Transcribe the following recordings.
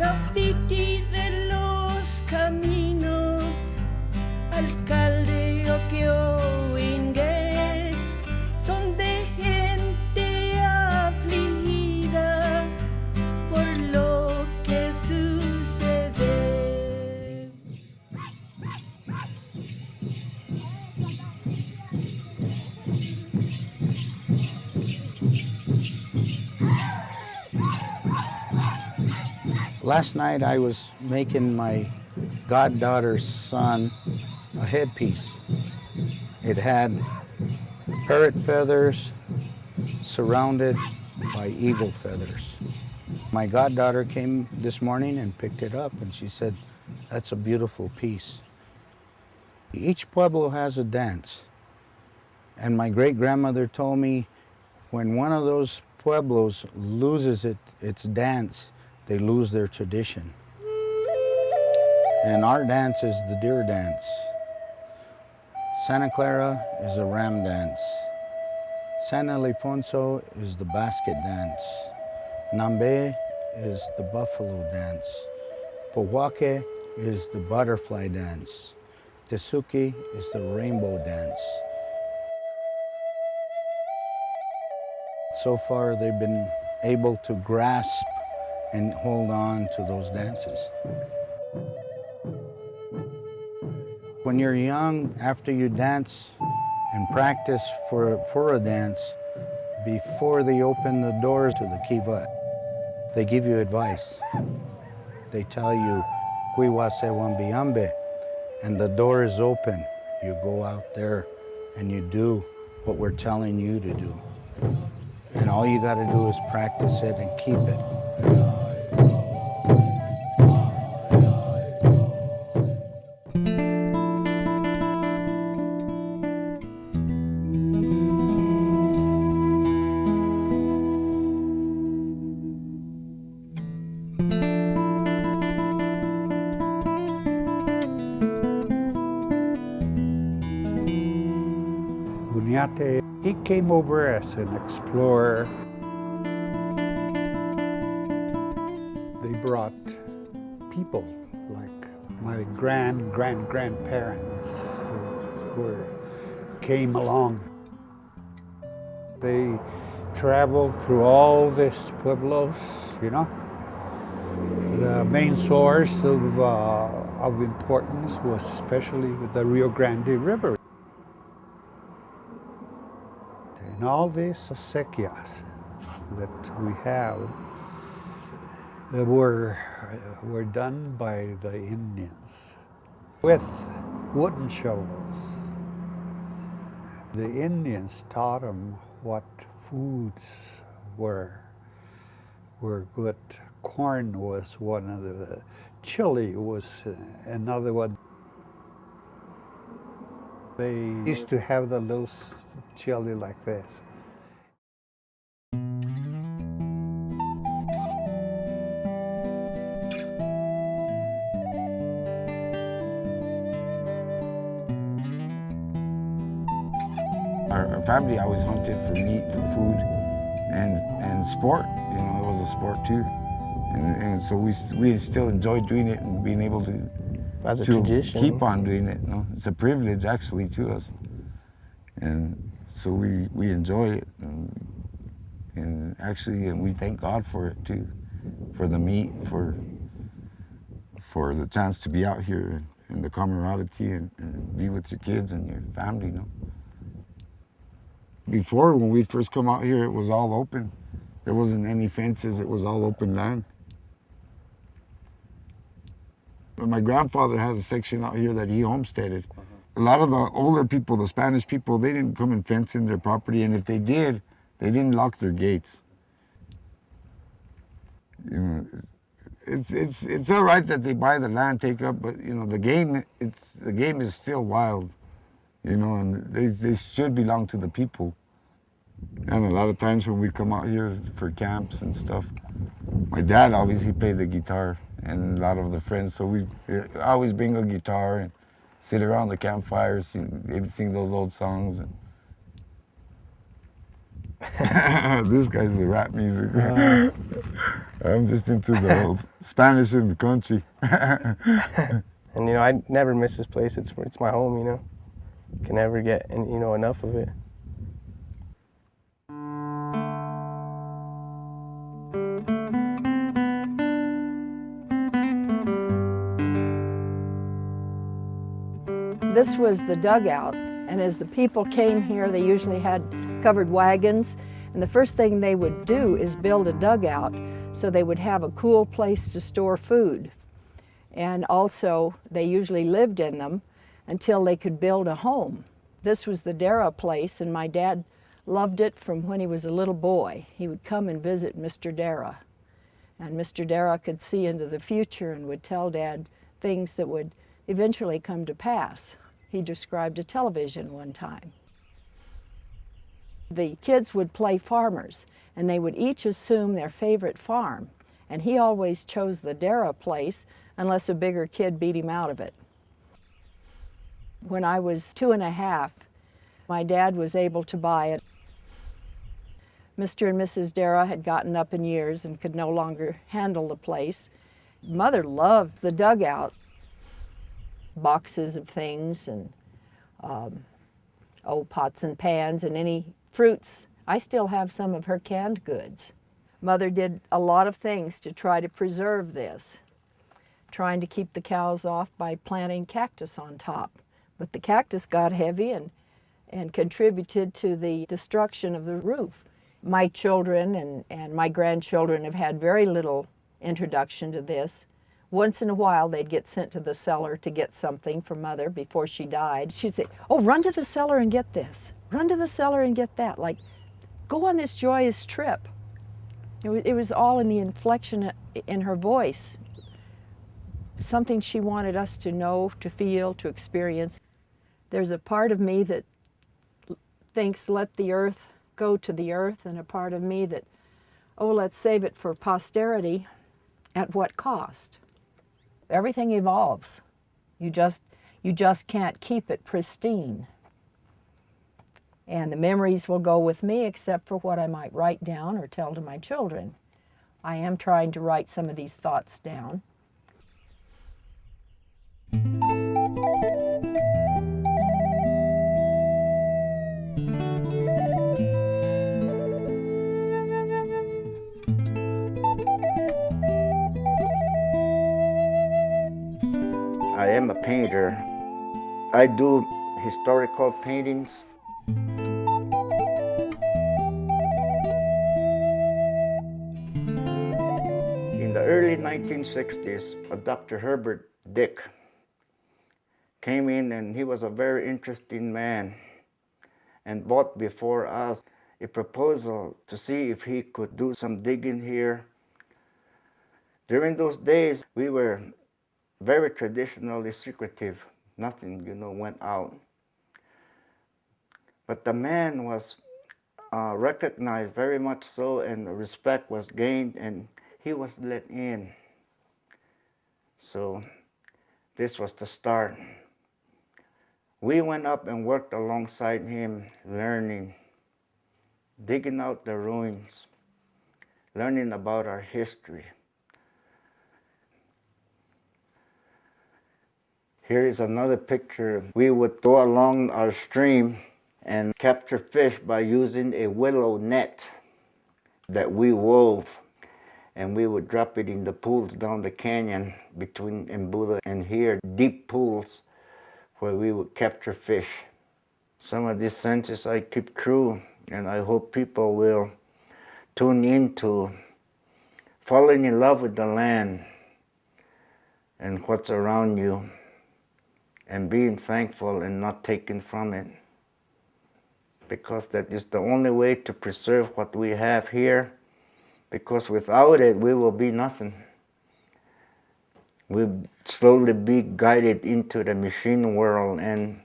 graffiti de los caminos, alcalde o que oingue, son de gente afligida por lo que sucede. Last night I was making my goddaughter's son a headpiece. It had parrot feathers surrounded by eagle feathers. My goddaughter came this morning and picked it up and she said, "That's a beautiful piece." Each pueblo has a dance. And my great-grandmother told me when one of those pueblos loses its dance, they lose their tradition. And our dance is the deer dance. Santa Clara is a ram dance. San Ildefonso is the basket dance. Nambe is the buffalo dance. Pohuaque is the butterfly dance. Tesuki is the rainbow dance. So far, they've been able to grasp and hold on to those dances. When you're young, after you dance and practice for a dance, before they open the doors to the kiva, they give you advice. They tell you, "Kuiwa se wambiambe," and the door is open. You go out there and you do what we're telling you to do. And all you got to do is practice it and keep it. Bunyate, he came over as an explorer. They brought people like my grandparents came along. They traveled through all these pueblos, you know. The main source of importance was especially the Rio Grande River. And all these acequias that we have were done by the Indians with wooden shovels. The Indians taught them what foods were good. Corn was one of the, chili was another one. They used to have the little chili like this. Our family always hunted for meat, for food, and sport. You know, it was a sport too, and so we still enjoy doing it and being able to keep on doing it. You know? It's a privilege actually to us, and so we enjoy it, and we thank God for it too, for the meat, for the chance to be out here and the camaraderie and be with your kids and your family. You know. Before, when we first come out here, it was all open. There wasn't any fences, it was all open land. But my grandfather has a section out here that he homesteaded. A lot of the older people, the Spanish people, they didn't come and fence in their property, and if they did, they didn't lock their gates. You know, it's all right that they buy the land, take up, but you know, the game is still wild. You know, and they should belong to the people. And a lot of times when we come out here for camps and stuff, my dad obviously played the guitar, and a lot of the friends, so we always bring a guitar and sit around the campfire, they'd sing those old songs. And this guy's the rap music. I'm just into the whole Spanish in the country. And you know, I never miss this place. It's my home, you know. Can never get, you know, enough of it. This was the dugout, and as the people came here, they usually had covered wagons, and the first thing they would do is build a dugout so they would have a cool place to store food. And also, they usually lived in them until they could build a home. This was the Dara place, and my dad loved it from when he was a little boy. He would come and visit Mr. Dara, and Mr. Dara could see into the future and would tell Dad things that would eventually come to pass. He described a television one time. The kids would play farmers, and they would each assume their favorite farm, and he always chose the Dara place unless a bigger kid beat him out of it. When I was 2.5, my dad was able to buy it. Mr. and Mrs. Dara had gotten up in years and could no longer handle the place. Mother loved the dugout. Boxes of things and pots and pans and any fruits. I still have some of her canned goods. Mother did a lot of things to try to preserve this, trying to keep the cows off by planting cactus on top. But the cactus got heavy and contributed to the destruction of the roof. My children and my grandchildren have had very little introduction to this. Once in a while, they'd get sent to the cellar to get something from Mother before she died. She'd say, "Oh, run to the cellar and get this. Run to the cellar and get that." Like, go on this joyous trip. It was all in the inflection in her voice, something she wanted us to know, to feel, to experience. There's a part of me that thinks, let the earth go to the earth, and a part of me that, oh, let's save it for posterity. At what cost? Everything evolves. You just can't keep it pristine. And the memories will go with me except for what I might write down or tell to my children. I am trying to write some of these thoughts down. I am a painter. I do historical paintings. In the early 1960s, a Dr. Herbert Dick came in, and he was a very interesting man and brought before us a proposal to see if he could do some digging here. During those days, we were very traditionally secretive. Nothing, went out. But the man was recognized very much so, and the respect was gained, and he was let in. So this was the start. We went up and worked alongside him, learning, digging out the ruins, learning about our history. Here is another picture. We would go along our stream and capture fish by using a willow net that we wove, and we would drop it in the pools down the canyon between Embuda and here, deep pools where we would capture fish. Some of these senses I keep true, and I hope people will tune into falling in love with the land and what's around you, and being thankful and not taken from it. Because that is the only way to preserve what we have here, because without it, we will be nothing. We'll slowly be guided into the machine world and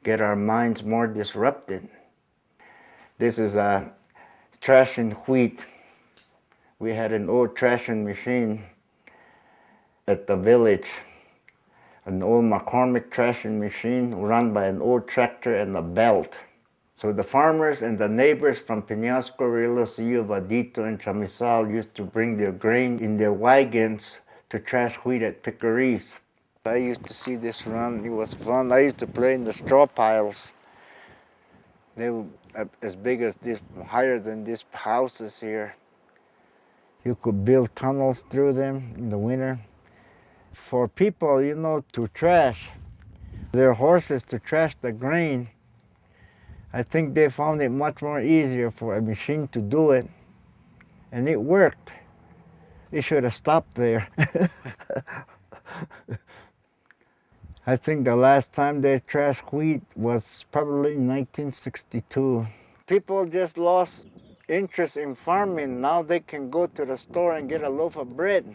get our minds more disrupted. This is a thrashing wheat. We had an old thrashing machine at the village, an old McCormick thrashing machine run by an old tractor and a belt. So the farmers and the neighbors from Peñasco, Rillosillo, Vadito, and Chamizal used to bring their grain in their wagons to trash wheat at pickeries. I used to see this run. It was fun. I used to play in the straw piles. They were as big as this, higher than these houses here. You could build tunnels through them in the winter. For people, you know, to trash their horses, to trash the grain, I think they found it much more easier for a machine to do it, and it worked. It should have stopped there. I think the last time they trashed wheat was probably in 1962. People just lost interest in farming. Now they can go to the store and get a loaf of bread.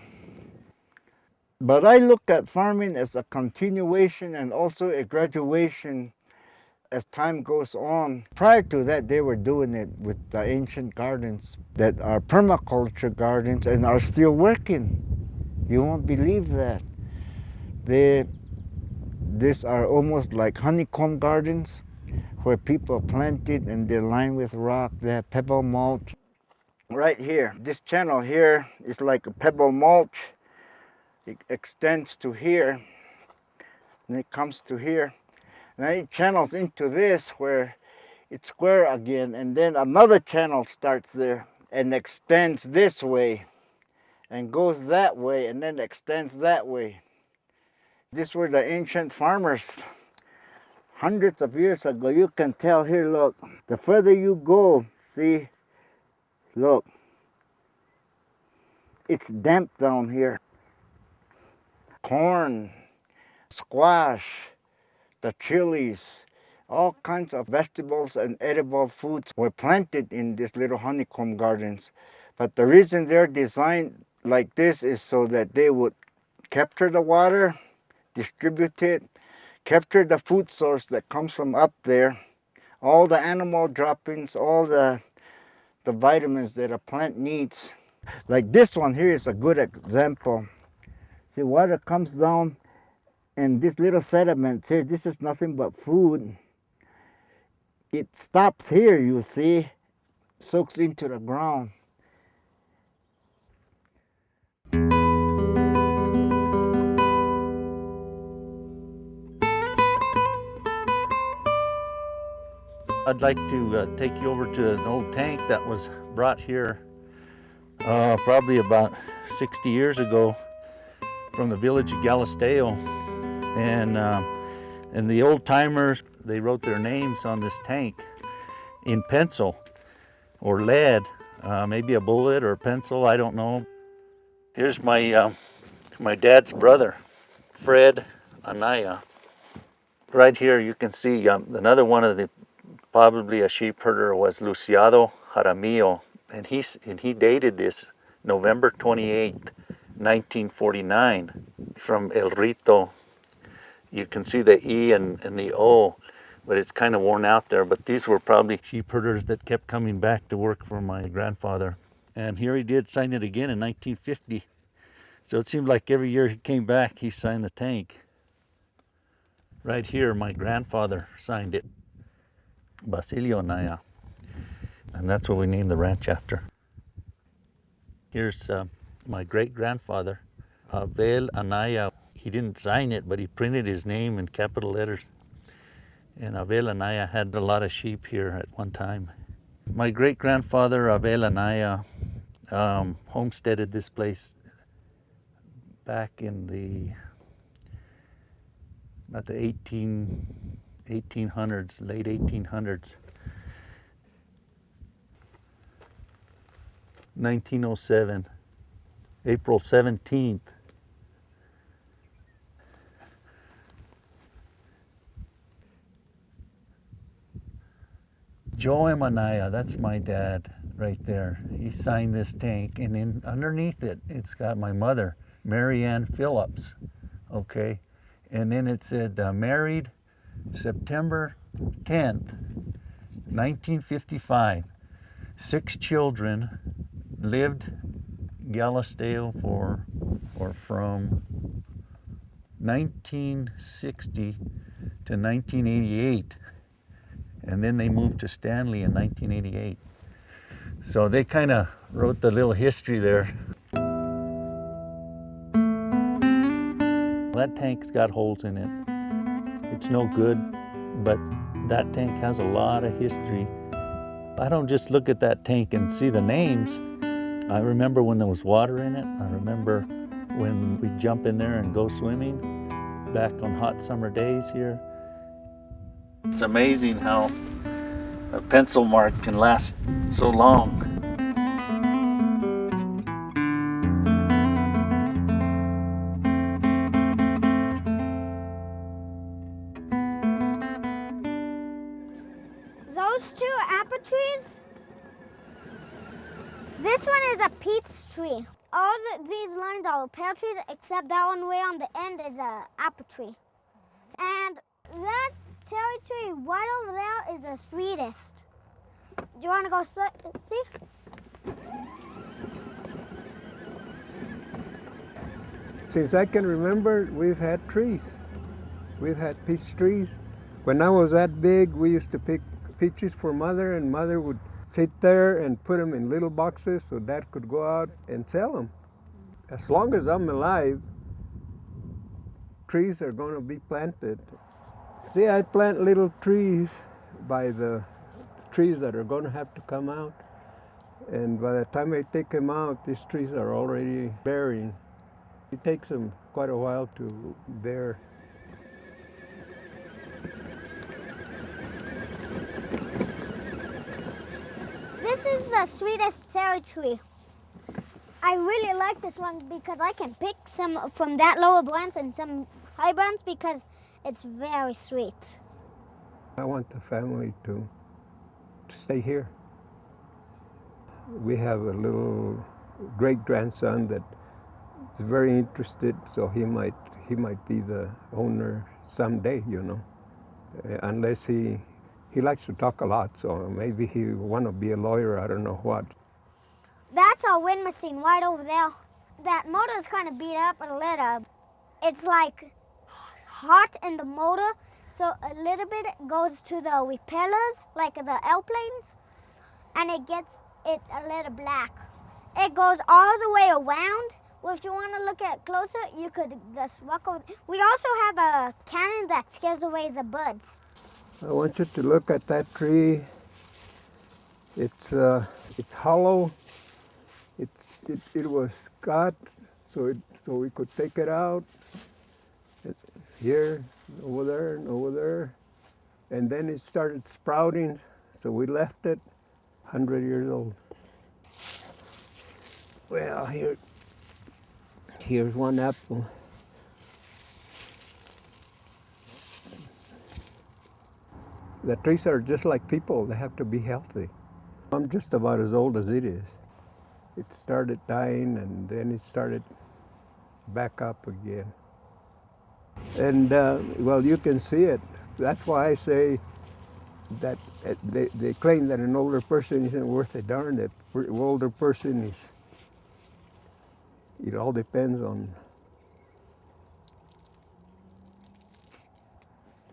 But I look at farming as a continuation and also a graduation as time goes on. Prior to that, they were doing it with the ancient gardens that are permaculture gardens and are still working. You won't believe that. These are almost like honeycomb gardens where people planted and they're lined with rock. They have pebble mulch. Right here, this channel here is like a pebble mulch. It extends to here, and it comes to here. Then it channels into this where it's square again, and then another channel starts there and extends this way and goes that way and then extends that way. These were the ancient farmers hundreds of years ago. You can tell here, look, the further you go, see, look, it's damp down here. Corn, squash, the chilies, all kinds of vegetables and edible foods were planted in these little honeycomb gardens. But the reason they're designed like this is so that they would capture the water, distribute it, capture the food source that comes from up there, all the animal droppings, all the vitamins that a plant needs. Like this one here is a good example. See, water comes down and this little sediment here, this is nothing but food. It stops here, you see, soaks into the ground. I'd like to take you over to an old tank that was brought here probably about 60 years ago from the village of Galisteo. And the old timers, they wrote their names on this tank in pencil or lead, maybe a bullet or a pencil, I don't know. Here's my dad's brother, Fred Anaya. Right here you can see another one of the, probably a sheep herder, was Luciado Jaramillo, and he dated this November 28th, 1949, from El Rito. You can see the E and the O, but it's kind of worn out there. But these were probably sheep herders that kept coming back to work for my grandfather. And here he did sign it again in 1950. So it seemed like every year he came back, he signed the tank. Right here, my grandfather signed it, Basilio Anaya. And that's what we named the ranch after. Here's my great-grandfather, Abel Anaya. He didn't sign it, but he printed his name in capital letters. And Abel Anaya had a lot of sheep here at one time. My great-grandfather, Abel Anaya, homesteaded this place back in about the 1800s, late 1800s. 1907, April 17th. Joe Anaya, that's my dad right there. He signed this tank, and then underneath it, it's got my mother, Mary Ann Phillips, okay? And then it said, married September 10th, 1955. 6 children, lived Galisteo from 1960 to 1988. and then they moved to Stanley in 1988. So they kind of wrote the little history there. That tank's got holes in it. It's no good, but that tank has a lot of history. I don't just look at that tank and see the names. I remember when there was water in it. I remember when we'd jump in there and go swimming back on hot summer days here. It's amazing how a pencil mark can last so long. Those two apple trees, this one is a peach tree. All these lines are pear trees, except that one way on the end is an apple tree. And that cherry tree right over there is the sweetest. Do you want to go see? Since I can remember, we've had trees. We've had peach trees. When I was that big, we used to pick peaches for Mother, and Mother would sit there and put them in little boxes so Dad could go out and sell them. As long as I'm alive, trees are going to be planted. See, I plant little trees by the trees that are going to have to come out. And by the time I take them out, these trees are already bearing. It takes them quite a while to bear. This is the sweetest cherry tree. I really like this one because I can pick some from that lower branch and some high branch because it's very sweet. I want the family to stay here. We have a little great-grandson that is very interested, so he might be the owner someday, you know, unless he likes to talk a lot, so maybe he want to be a lawyer, I don't know what. That's our wind machine right over there. That motor is kind of beat up a little. It's like hot in the motor, so a little bit goes to the repellers, like the airplanes, and it gets it a little black. It goes all the way around. Well, if you want to look at it closer, you could just walk over. We also have a cannon that scares away the birds. I want you to look at that tree. It's hollow. It was cut so we could take it out. Here, over there, and over there. And then it started sprouting, so we left it 100 years old. Well, here's one apple. The trees are just like people, they have to be healthy. I'm just about as old as it is. It started dying and then it started back up again. And well, you can see it. That's why I say that they claim that an older person isn't worth a darn. That an older person is, it all depends on.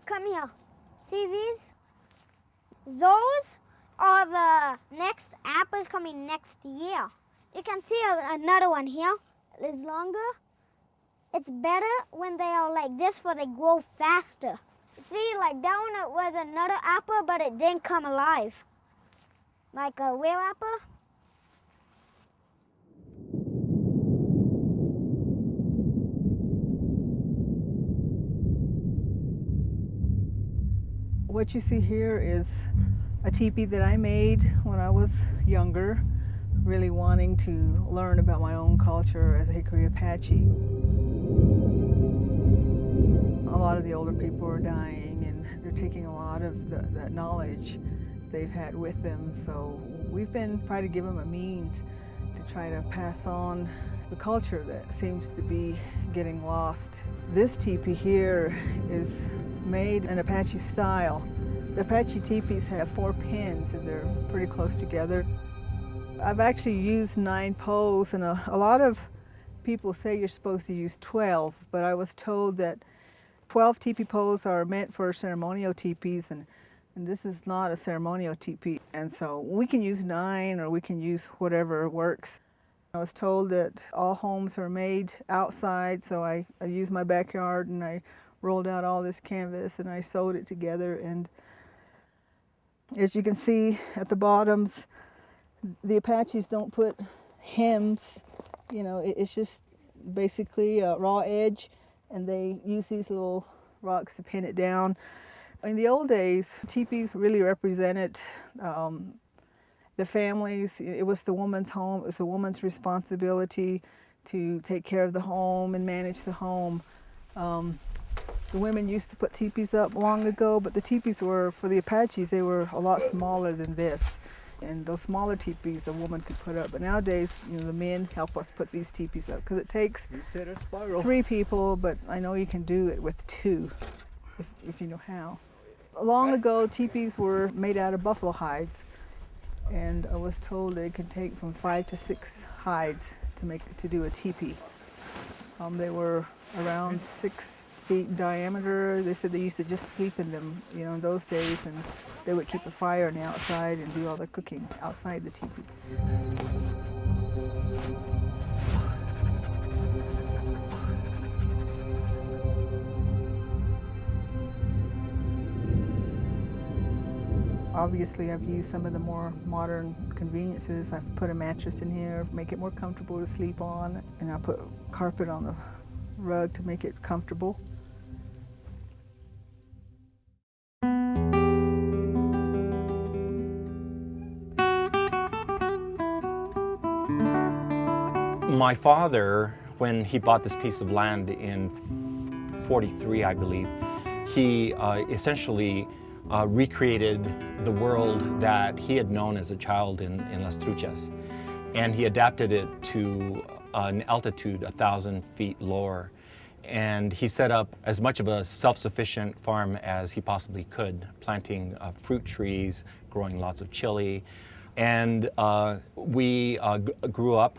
Come here. See these? Those are the next apples coming next year. You can see another one here. It's longer. It's better when they are like this, for they grow faster. See, like that one was another apple, but it didn't come alive. Like a real apple. What you see here is a teepee that I made when I was younger, really wanting to learn about my own culture as a Hickory Apache. A lot of the older people are dying, and they're taking a lot of that knowledge they've had with them. So we've been trying to give them a means to try to pass on the culture that seems to be getting lost. This teepee here is made in Apache style. The Apache teepees have 4 pins and they're pretty close together. I've actually used 9 poles, and a lot of people say you're supposed to use 12, but I was told that 12 teepee poles are meant for ceremonial teepees and And this is not a ceremonial teepee. And so we can use 9 or we can use whatever works. I was told that all homes are made outside, so I used my backyard and I rolled out all this canvas and I sewed it together. And as you can see at the bottoms, the Apaches don't put hems, you know, it's just basically a raw edge, and they use these little rocks to pin it down. In the old days, teepees really represented the families. It was the woman's home. It was the woman's responsibility to take care of the home and manage the home. The women used to put teepees up long ago, but the teepees were, for the Apaches, they were a lot smaller than this. And those smaller teepees a woman could put up. But nowadays, you know, the men help us put these teepees up because it takes 3 people, but I know you can do it with 2 if you know how. Long ago, teepees were made out of buffalo hides, and I was told it could take from 5 to 6 hides to do a teepee. They were around 6 feet in diameter. They said they used to just sleep in them, you know, in those days, and they would keep a fire on the outside and do all their cooking outside the teepee. Obviously, I've used some of the more modern conveniences. I've put a mattress in here, make it more comfortable to sleep on, and I put carpet on the rug to make it comfortable. My father, when he bought this piece of land in 43, I believe, he essentially recreated the world that he had known as a child in Las Truchas. And he adapted it to an altitude 1,000 feet lower. And he set up as much of a self-sufficient farm as he possibly could, planting fruit trees, growing lots of chili. And we grew up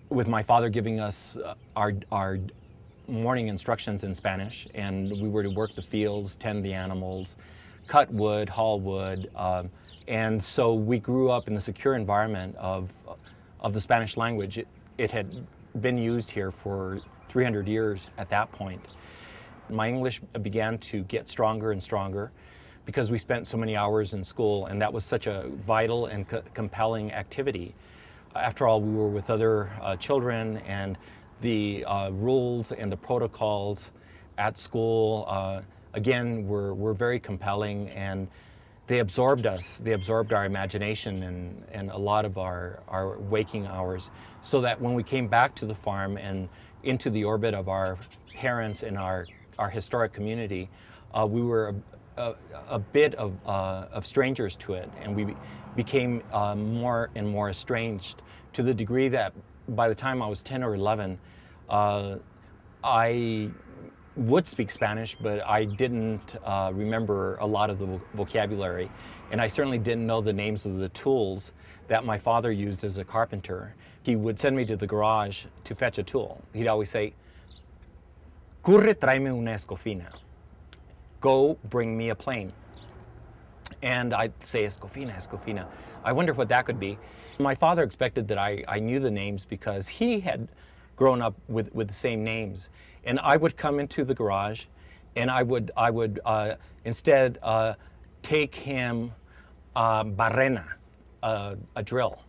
with my father giving us our morning instructions in Spanish, and we were to work the fields, tend the animals, cut wood, haul wood, and so we grew up in the secure environment of the Spanish language. It had been used here for 300 years at that point. My English began to get stronger and stronger because we spent so many hours in school, and that was such a vital and compelling activity. After all, we were with other children, and the rules and the protocols at school, again, were very compelling, and they absorbed us. They absorbed our imagination and a lot of our waking hours, so that when we came back to the farm and into the orbit of our parents and our historic community, we were a bit of strangers to it, and we became more and more estranged, to the degree that by the time I was 10 or 11, I would speak Spanish, but I didn't remember a lot of the vocabulary, and I certainly didn't know the names of the tools that my father used as a carpenter. He would send me to the garage to fetch a tool. He'd always say, "Corre, tráeme una escofina." Go bring me a plane. And I'd say, "Escofina, escofina." I wonder what that could be. My father expected that I knew the names because he had grown up with the same names. And I would come into the garage, and I would instead take him barrena, a drill,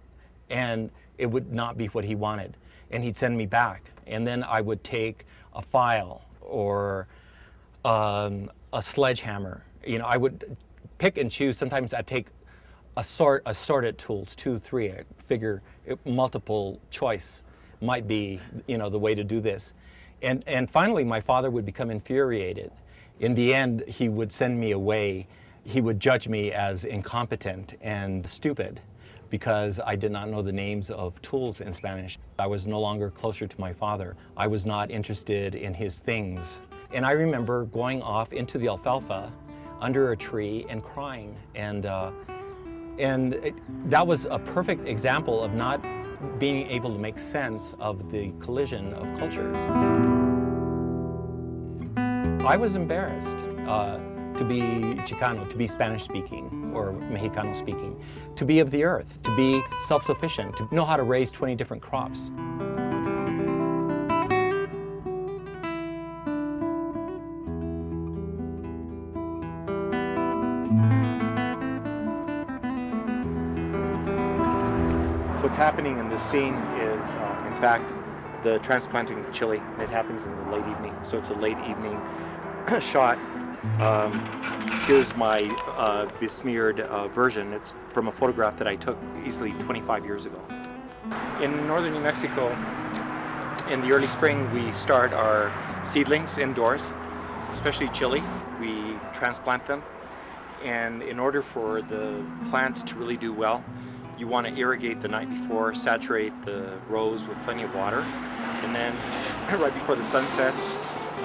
and it would not be what he wanted. And he'd send me back. And then I would take a file or a sledgehammer. You know, I would pick and choose. Sometimes I'd take assorted tools, 2, 3. I figure multiple choice might be, you know, the way to do this. And finally, my father would become infuriated. In the end, he would send me away. He would judge me as incompetent and stupid because I did not know the names of tools in Spanish. I was no longer closer to my father. I was not interested in his things. And I remember going off into the alfalfa under a tree and crying. And that was a perfect example of not being able to make sense of the collision of cultures. I was embarrassed to to be Chicano, to be Spanish-speaking or Mexicano-speaking, to be of the earth, to be self-sufficient, to know how to raise 20 different crops. What's happening in this scene is, in fact, the transplanting of chili. It happens in the late evening, so it's a late evening shot. Here's my besmeared version. It's from a photograph that I took easily 25 years ago. In northern New Mexico, in the early spring, we start our seedlings indoors, especially chili. We transplant them, and in order for the plants to really do well, you want to irrigate the night before, saturate the rows with plenty of water, and then right before the sun sets,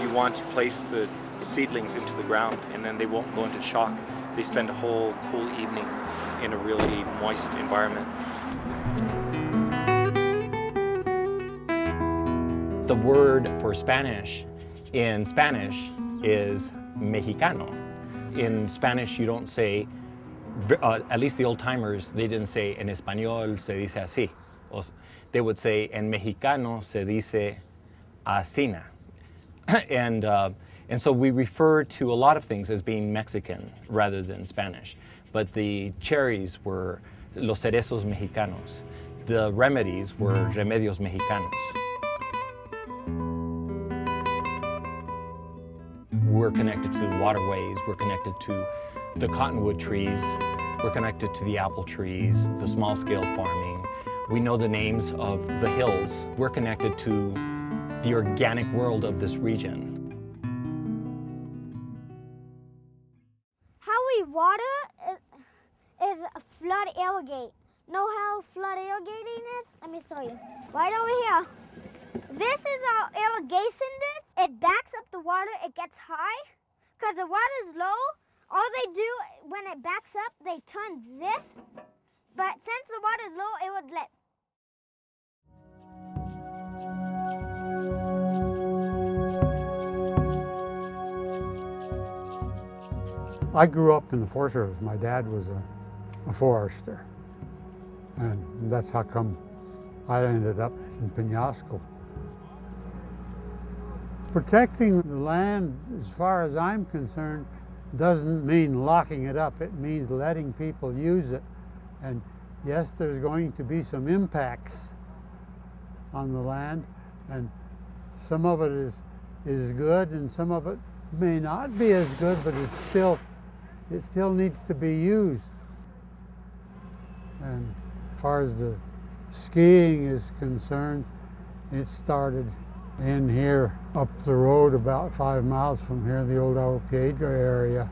you want to place the seedlings into the ground, and then they won't go into shock. They spend a whole cool evening in a really moist environment. The word for Spanish in Spanish is Mexicano. In Spanish, you don't say, at least the old timers, they didn't say en español se dice así. They would say en mexicano se dice asina. And so we refer to a lot of things as being Mexican rather than Spanish. But the cherries were los cerezos mexicanos. The remedies were remedios mexicanos. We're connected to the waterways, we're connected to the cottonwood trees, we're connected to the apple trees, the small-scale farming. We know the names of the hills. We're connected to the organic world of this region. How we water is flood irrigate. Know how flood irrigating is? Let me show you. Right over here. This is our irrigation ditch. It backs up the water, it gets high. Because the water is low, all they do when it backs up, they turn this. But since the water is low, it would let. I grew up in the Forest Service. My dad was a forester. And that's how come I ended up in Penasco. Protecting the land, as far as I'm concerned, doesn't mean locking it up. It means letting people use it. And yes, there's going to be some impacts on the land, and some of it is good, and some of it may not be as good, but it still needs to be used. And as far as the skiing is concerned, it started in here up the road about 5 miles from here, the old El Piedra area.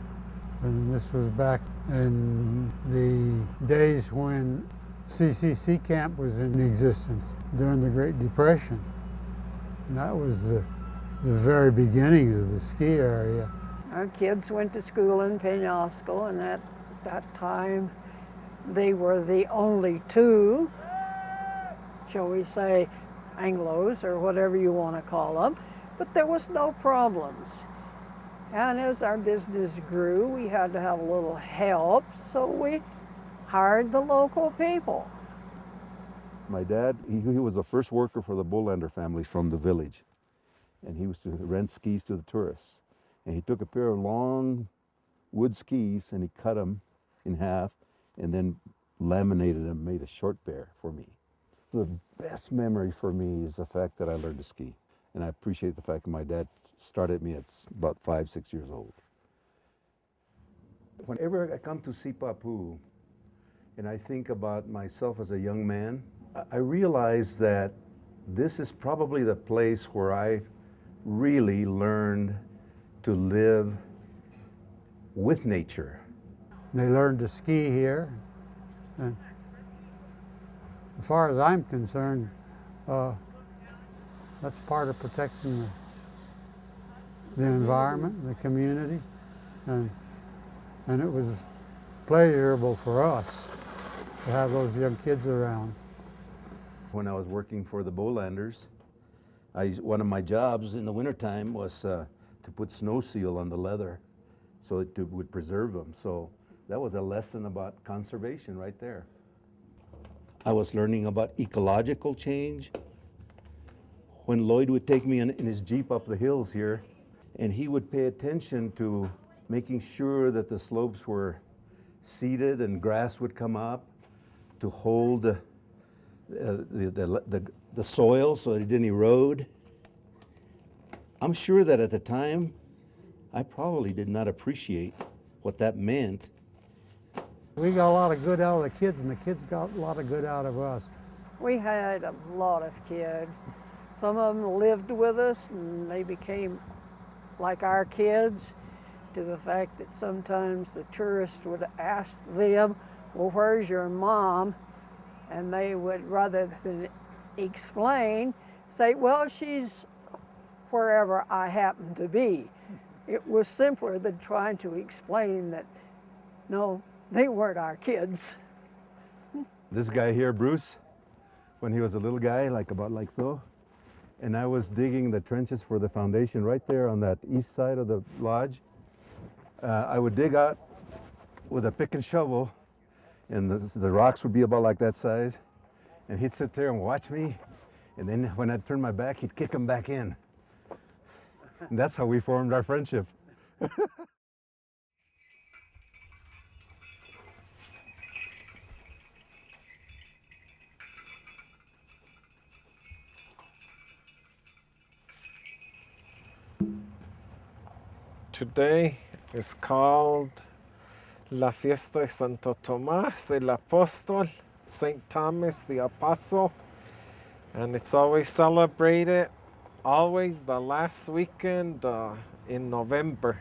And this was back in the days when CCC camp was in existence during the Great Depression. And that was the very beginnings of the ski area. Our kids went to school in Penasco, and at that time they were the only two, shall we say, Anglos or whatever you want to call them, but there was no problems. And as our business grew, we had to have a little help, so we hired the local people. My dad, he was the first worker for the Bullander family from the village, and he used to rent skis to the tourists. And he took a pair of long wood skis and he cut them in half and then laminated them, made a short pair for me. The best memory for me is the fact that I learned to ski. And I appreciate the fact that my dad started me at about 5, 6 years old. Whenever I come to Sipapu and I think about myself as a young man, I realize that this is probably the place where I really learned to live with nature. They learned to ski here. And as far as I'm concerned, that's part of protecting the environment, the community, and it was pleasurable for us to have those young kids around. When I was working for the Bowlanders, one of my jobs in the wintertime was to put snow seal on the leather so it would preserve them. So that was a lesson about conservation right there. I was learning about ecological change. When Lloyd would take me in his Jeep up the hills here, and he would pay attention to making sure that the slopes were seeded and grass would come up to hold the soil so it didn't erode. I'm sure that at the time, I probably did not appreciate what that meant. We got a lot of good out of the kids, and the kids got a lot of good out of us. We had a lot of kids. Some of them lived with us, and they became like our kids, to the fact that sometimes the tourists would ask them, well, where's your mom? And they would, rather than explain, say, well, she's wherever I happen to be. It was simpler than trying to explain that, no, they weren't our kids. This guy here, Bruce, when he was a little guy, about like so, and I was digging the trenches for the foundation right there on that east side of the lodge. I would dig out with a pick and shovel, and the rocks would be about like that size, and he'd sit there and watch me, and then when I'd turn my back, he'd kick them back in. And that's how we formed our friendship. Today is called La Fiesta de Santo Tomás el Apóstol, St. Thomas the Apostle, and it's always celebrated, always the last weekend in November.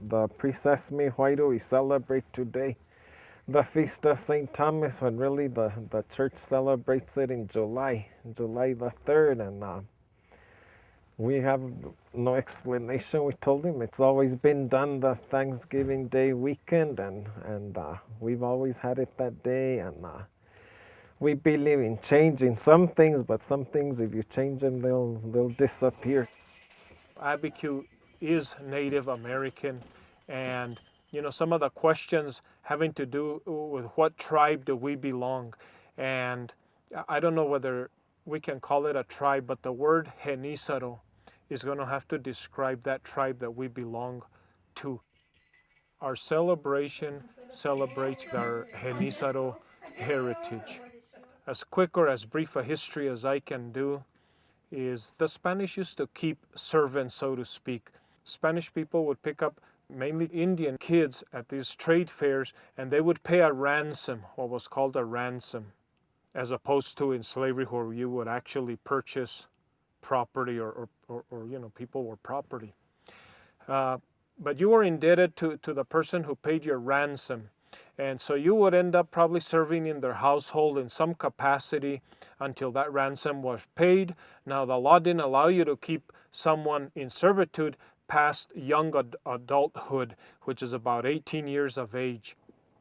The priest asked me, why do we celebrate today the Feast of St. Thomas when really the church celebrates it in July the 3rd, and we have no explanation. We told him it's always been done the Thanksgiving Day weekend, and we've always had it that day, and we believe in changing some things, but some things, if you change them, they'll disappear. ABQ is Native American, and some of the questions having to do with what tribe do we belong, and I don't know whether we can call it a tribe, but the word Genízaro is going to have to describe that tribe that we belong to. Our celebration celebrates our Genízaro heritage. As quick or as brief a history as I can do is the Spanish used to keep servants, so to speak. Spanish people would pick up mainly Indian kids at these trade fairs, and they would pay a ransom, what was called a ransom, as opposed to in slavery where you would actually purchase property or people were property. But you were indebted to the person who paid your ransom. And so you would end up probably serving in their household in some capacity until that ransom was paid. Now the law didn't allow you to keep someone in servitude past young adulthood, which is about 18 years of age.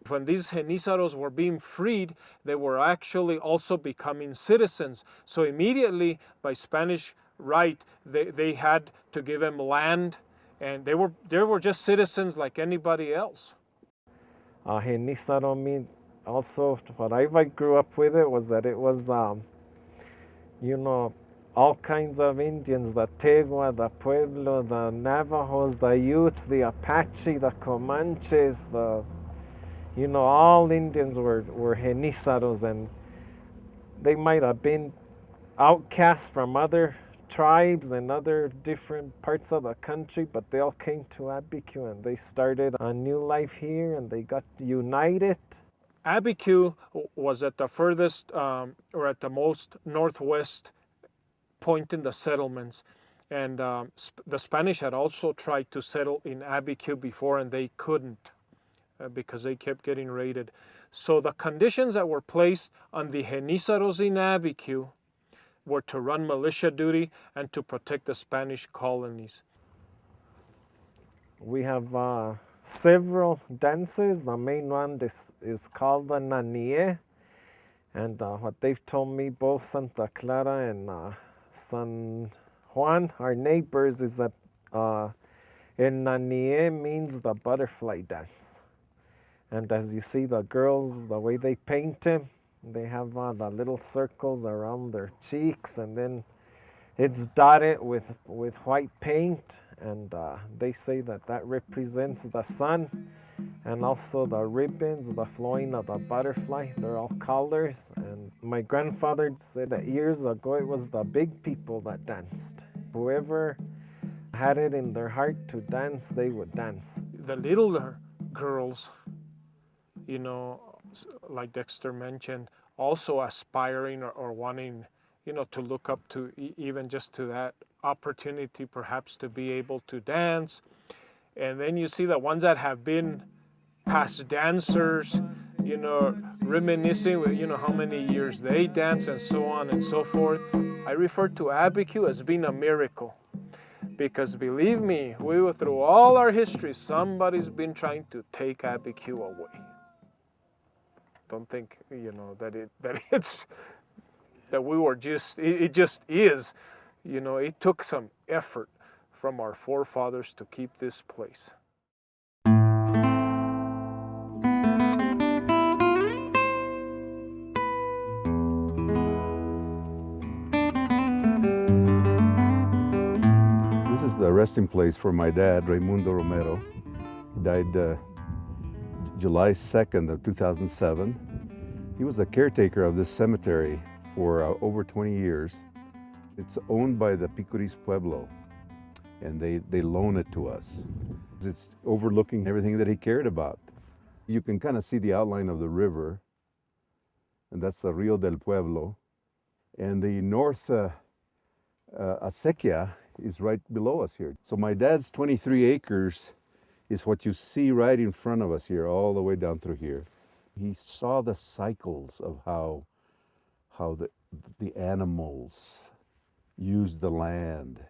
When these Genízaros were being freed, they were actually also becoming citizens. So immediately, by Spanish right, they had to give them land, and they were just citizens like anybody else. Genízaro mean also, what I grew up with it was that it was, all kinds of Indians, the Tegua, the Pueblo, the Navajos, the Utes, the Apache, the Comanches, all Indians were Genízaros, and they might have been outcasts from other tribes and other different parts of the country, but they all came to ABQ and they started a new life here and they got united. ABQ was at the furthest or at the most northwest point in the settlements, and the Spanish had also tried to settle in ABQ before, and they couldn't because they kept getting raided. So the conditions that were placed on the Genízaros in ABQ were to run militia duty and to protect the Spanish colonies. We have several dances. The main one is called the Nanie, and what they've told me, both Santa Clara and San Juan, our neighbors, is that And Nanie means the butterfly dance. And as you see the girls, the way they paint him, they have the little circles around their cheeks, and then it's dotted with white paint, and they say that that represents the sun, and also the ribbons, the flowing of the butterfly, they're all colors. And my grandfather said that years ago it was the big people that danced. Whoever had it in their heart to dance, they would dance. The little girls, you know, like Dexter mentioned, also aspiring or wanting, you know, to look up to even just to that opportunity perhaps to be able to dance. And then you see the ones that have been past dancers, you know, reminiscing with, you know, how many years they dance and so on and so forth. I refer to ABQ as being a miracle. Because believe me, we were through all our history, somebody's been trying to take ABQ away. Don't think, you know, that we were just, it just is. You know, it took some effort from our forefathers to keep this place. This is the resting place for my dad, Raimundo Romero. He died July 2nd of 2007. He was a caretaker of this cemetery for over 20 years. It's owned by the Picuris Pueblo, and they loan it to us. It's overlooking everything that he cared about. You can kind of see the outline of the river, and that's the Rio del Pueblo. And the north acequia is right below us here. So my dad's 23 acres is what you see right in front of us here, all the way down through here. He saw the cycles of how the animals used the land,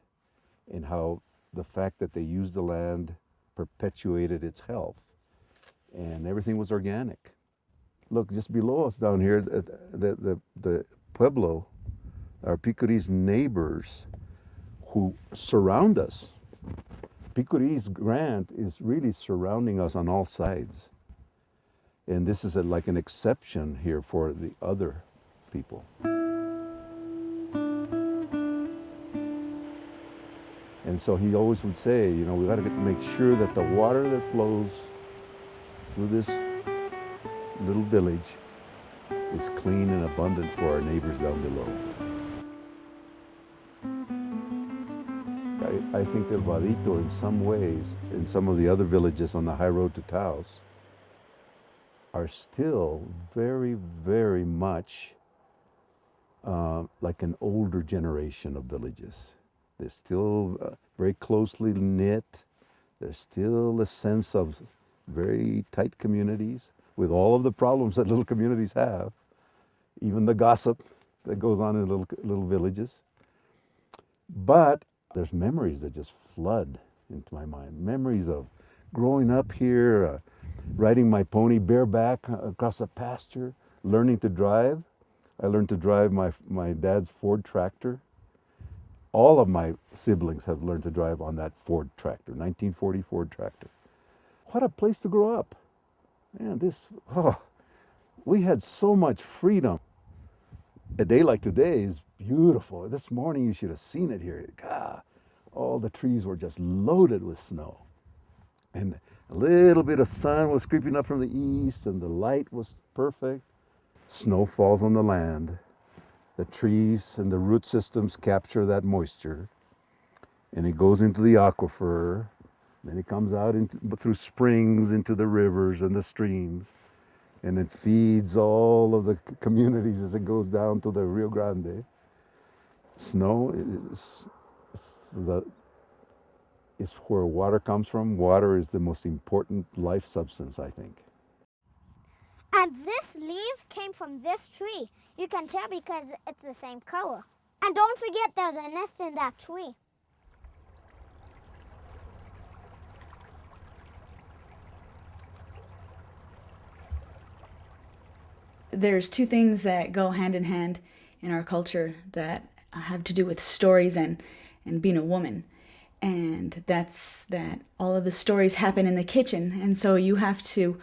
and how the fact that they used the land perpetuated its health, and everything was organic. Look, just below us down here, the Pueblo, our Picuris neighbors who surround us. Picuris Grant is really surrounding us on all sides. And this is like an exception here for the other people. And so he always would say, you know, we got to make sure that the water that flows through this little village is clean and abundant for our neighbors down below. I think that Vadito, in some ways, in some of the other villages on the high road to Taos, are still very, very much like an older generation of villages. They're still very closely knit. There's still a sense of very tight communities with all of the problems that little communities have, even the gossip that goes on in little villages. But there's memories that just flood into my mind. Memories of growing up here, riding my pony bareback across the pasture, learning to drive. I learned to drive my dad's Ford tractor. All of my siblings have learned to drive on that Ford tractor, 1940 Ford tractor. What a place to grow up. Man, we had so much freedom. A day like today is beautiful. This morning you should have seen it here. God, all the trees were just loaded with snow. And a little bit of sun was creeping up from the east, and the light was perfect. Snow falls on the land. The trees and the root systems capture that moisture, and it goes into the aquifer. Then it comes out through springs into the rivers and the streams, and it feeds all of the communities as it goes down to the Rio Grande. Snow is where water comes from. Water is the most important life substance, I think. And this leaf came from this tree. You can tell because it's the same color. And don't forget there's a nest in that tree. There's two things that go hand in hand in our culture that have to do with stories and being a woman. And that's that all of the stories happen in the kitchen. And so you have to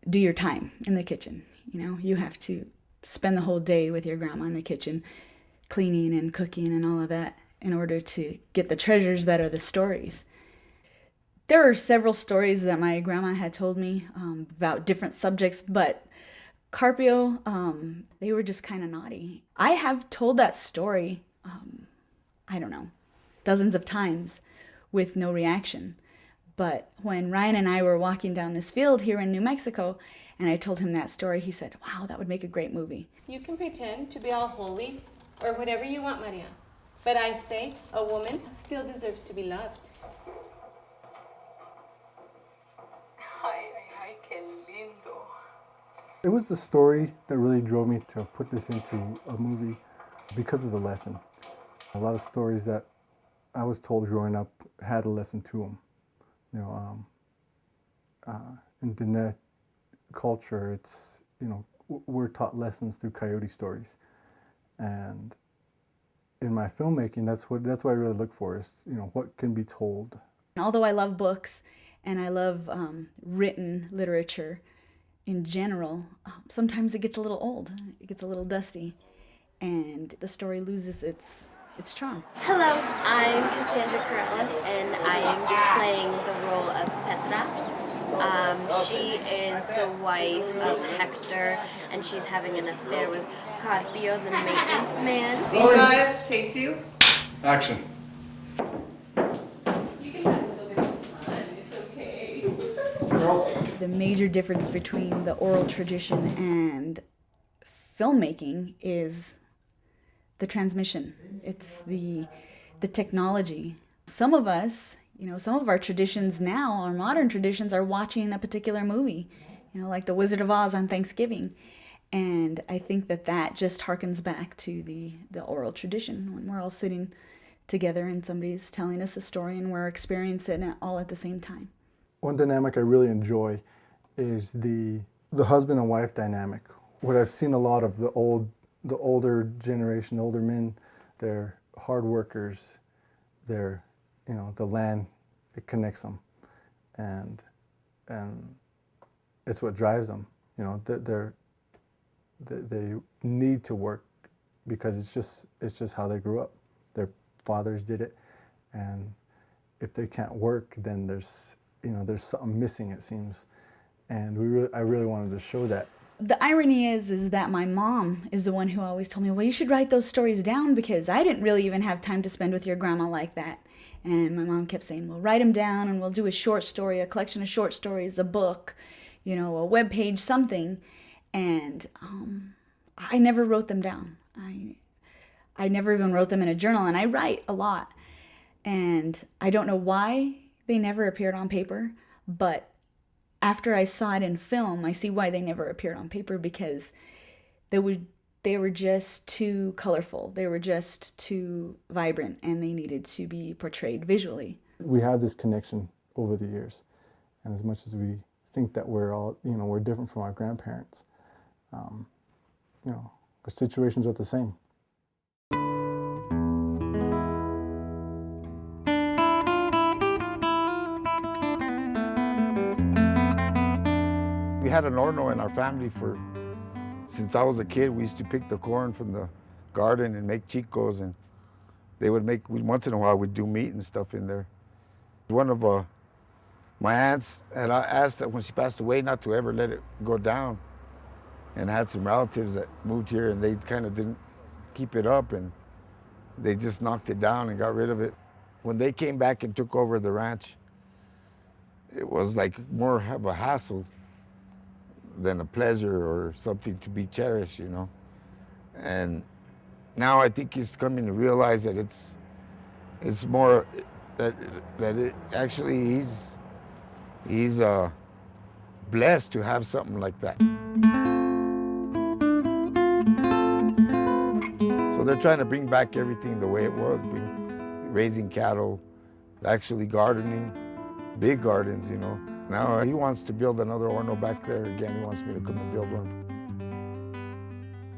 do your time in the kitchen. You have to spend the whole day with your grandma in the kitchen, cleaning and cooking and all of that in order to get the treasures that are the stories. There are several stories that my grandma had told me about different subjects, but Carpio, they were just kind of naughty. I have told that story, I don't know, dozens of times with no reaction. But when Ryan and I were walking down this field here in New Mexico, and I told him that story, he said, wow, that would make a great movie. You can pretend to be all holy or whatever you want, Maria. But I say a woman still deserves to be loved. Ay, qué lindo. It was the story that really drove me to put this into a movie because of the lesson. A lot of stories that I was told growing up had a lesson to them. In Diné culture, it's, we're taught lessons through coyote stories. And in my filmmaking, that's what I really look for is, what can be told. Although I love books and I love written literature in general, sometimes it gets a little old, it gets a little dusty, and the story loses its charm. Hello, I'm Cassandra Corrales, and I am playing the role of Petra. She is the wife of Hector, and she's having an affair with Carpio, the maintenance man. C5, take 2. Action. You can have a little bit of fun, it's okay. The major difference between the oral tradition and filmmaking is the transmission. It's the technology. Some of us, some of our traditions now, our modern traditions, are watching a particular movie, like The Wizard of Oz on Thanksgiving. And I think that just harkens back to the oral tradition, when we're all sitting together and somebody's telling us a story and we're experiencing it all at the same time. One dynamic I really enjoy is the husband and wife dynamic. What I've seen a lot of the older generation, older men, they're hard workers. They're, the land, it connects them, and it's what drives them. They need to work because it's just how they grew up. Their fathers did it, and if they can't work, then there's something missing, it seems, and I really wanted to show that. The irony is that my mom is the one who always told me, well, you should write those stories down because I didn't really even have time to spend with your grandma like that. And my mom kept saying, well, write them down and we'll do a short story, a collection of short stories, a book, a web page, something. And I never wrote them down. I never even wrote them in a journal, and I write a lot. And I don't know why they never appeared on paper, but after I saw it in film, I see why they never appeared on paper, because they were just too colorful. They were just too vibrant, and they needed to be portrayed visually. We have this connection over the years, and as much as we think that we're all, we're different from our grandparents, our situations are the same. We had an horno in our family since I was a kid. We used to pick the corn from the garden and make chicos, and they would make, once in a while we'd do meat and stuff in there. One of my aunts, and I asked that when she passed away not to ever let it go down, and I had some relatives that moved here and they kind of didn't keep it up, and they just knocked it down and got rid of it. When they came back and took over the ranch, it was like more of a hassle than a pleasure or something to be cherished, And now I think he's coming to realize that it's more that it actually he's blessed to have something like that. So they're trying to bring back everything the way it was, raising cattle, actually gardening, big gardens, Now he wants to build another horno back there again. He wants me to come and build one.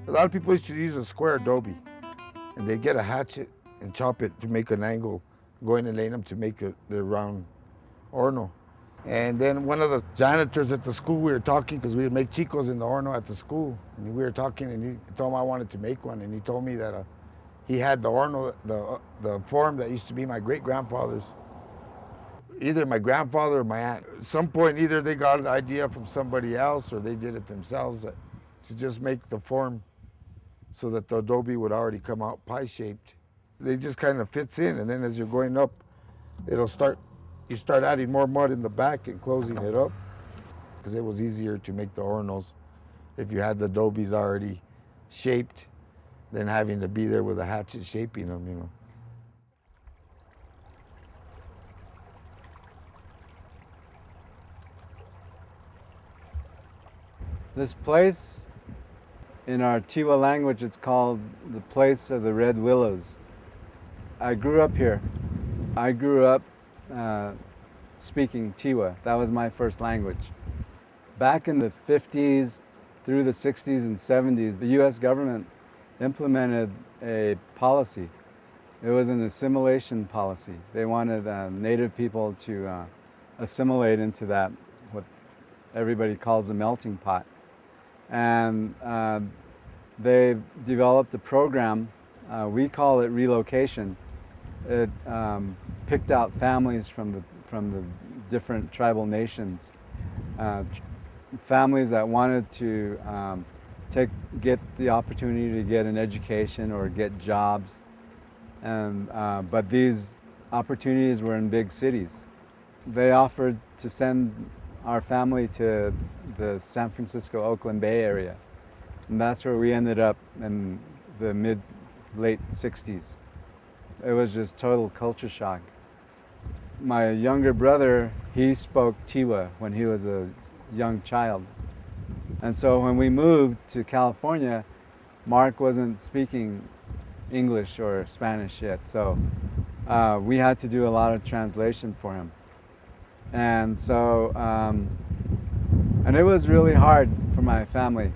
A lot of people used to use a square adobe, and they'd get a hatchet and chop it to make an angle going and laying them to make the round horno. And then one of the janitors at the school, we were talking because we would make chicos in the horno at the school. And we were talking, and he told me I wanted to make one, and he told me that he had the horno, the form that used to be my great-grandfather's. Either my grandfather or my aunt. At some point, either they got an idea from somebody else or they did it themselves to just make the form so that the adobe would already come out pie-shaped. They just kind of fits in, and then as you're going up, you start adding more mud in the back and closing it up, because it was easier to make the hornos if you had the adobes already shaped than having to be there with a hatchet shaping them, you know. This place, in our Tiwa language, it's called the place of the red willows. I grew up here. I grew up speaking Tiwa. That was my first language. Back in the 50s through the 60s and 70s, the US government implemented a policy. It was an assimilation policy. They wanted Native people to assimilate into that, what everybody calls a melting pot. And they developed a program, we call it relocation. It picked out families from the different tribal nations, families that wanted to get the opportunity to get an education or get jobs, and but these opportunities were in big cities. They offered to send our family to the San Francisco, Oakland Bay area, and that's where we ended up in the late 60s. It was just total culture shock. My younger brother, he spoke Tiwa when he was a young child. And so when we moved to California, Mark wasn't speaking English or Spanish yet. So we had to do a lot of translation for him. And so, and it was really hard for my family.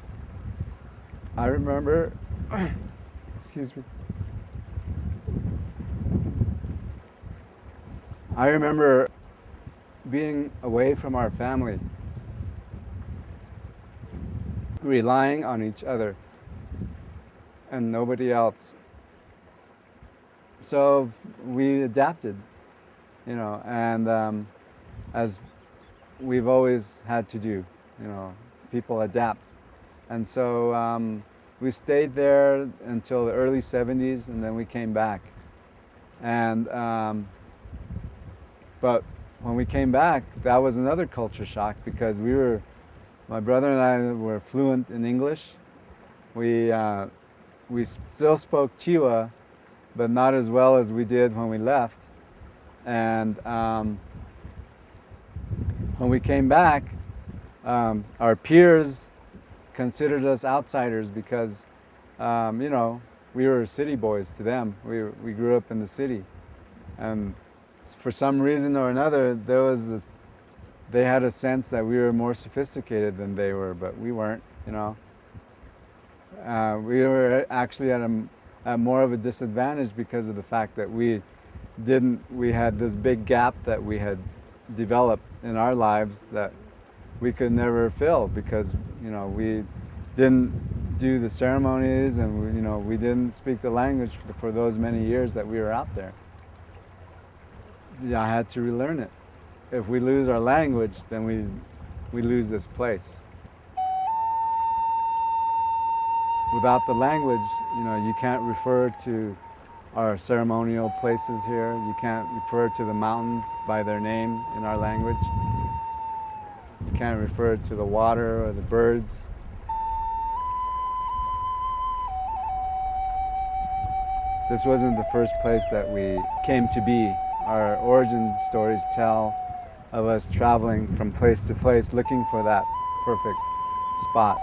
I remember, excuse me. I remember being away from our family, relying on each other and nobody else. So we adapted, you know, and as we've always had to do, you know, people adapt. And so we stayed there until the early 70s, and then we came back. And but when we came back, that was another culture shock, because my brother and I were fluent in English. We still spoke Tiwa, but not as well as we did when we left. And when we came back, our peers considered us outsiders because, you know, we were city boys to them. We grew up in the city. And for some reason or another, they had a sense that we were more sophisticated than they were, but we weren't, you know. We were actually at more of a disadvantage because of the fact that we had this big gap that we had developed in our lives that we could never fill, because, you know, we didn't do the ceremonies, and you know, we didn't speak the language for those many years that we were out there. Yeah, I had to relearn it. If we lose our language, then we lose this place. Without the language, you know, you can't refer to our ceremonial places here. You can't refer to the mountains by their name in our language. You can't refer to the water or the birds. This wasn't the first place that we came to be. Our origin stories tell of us traveling from place to place looking for that perfect spot.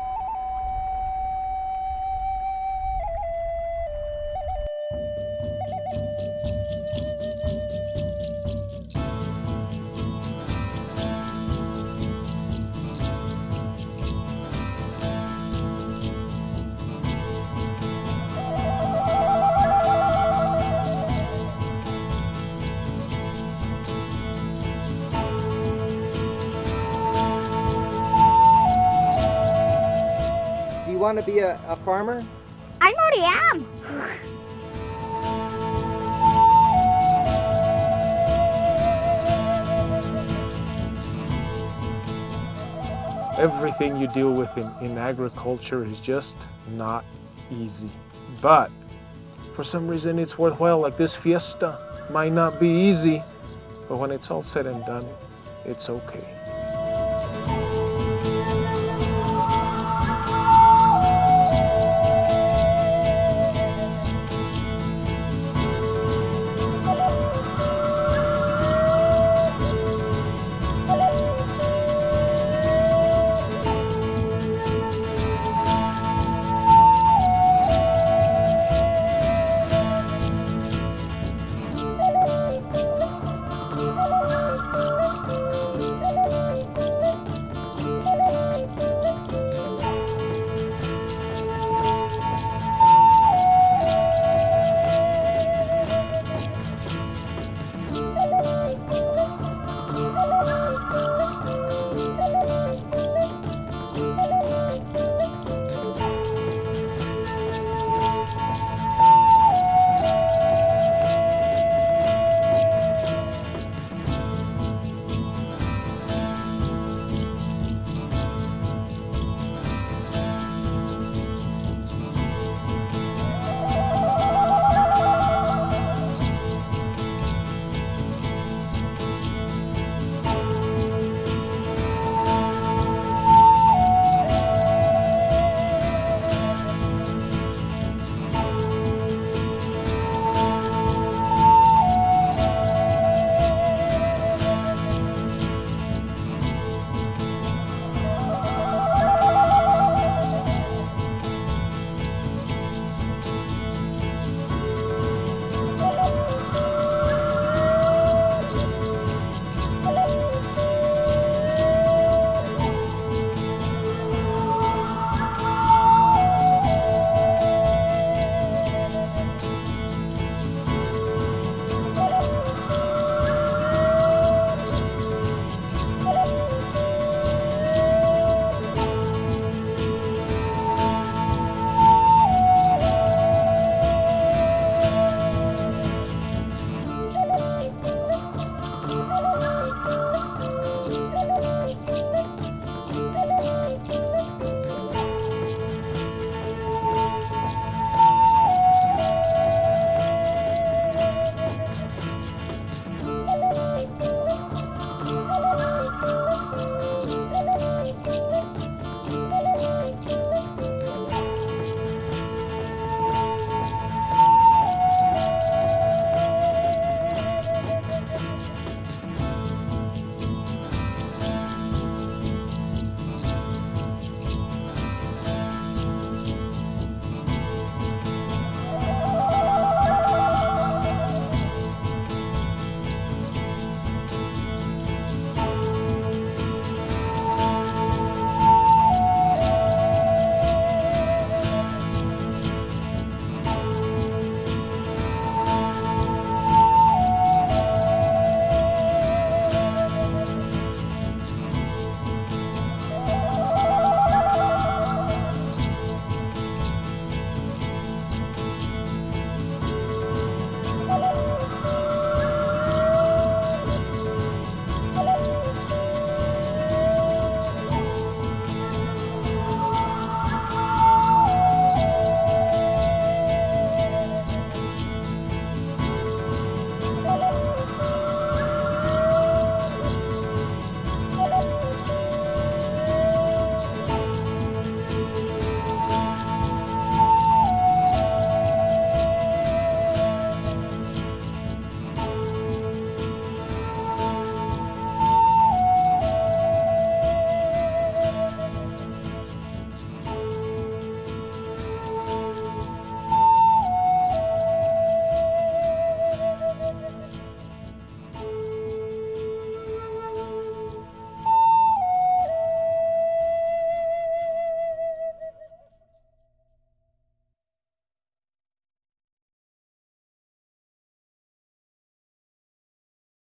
you want to be a farmer? I already am. Everything you deal with in agriculture is just not easy. But for some reason it's worthwhile, like this fiesta. Might not be easy, but when it's all said and done, it's okay.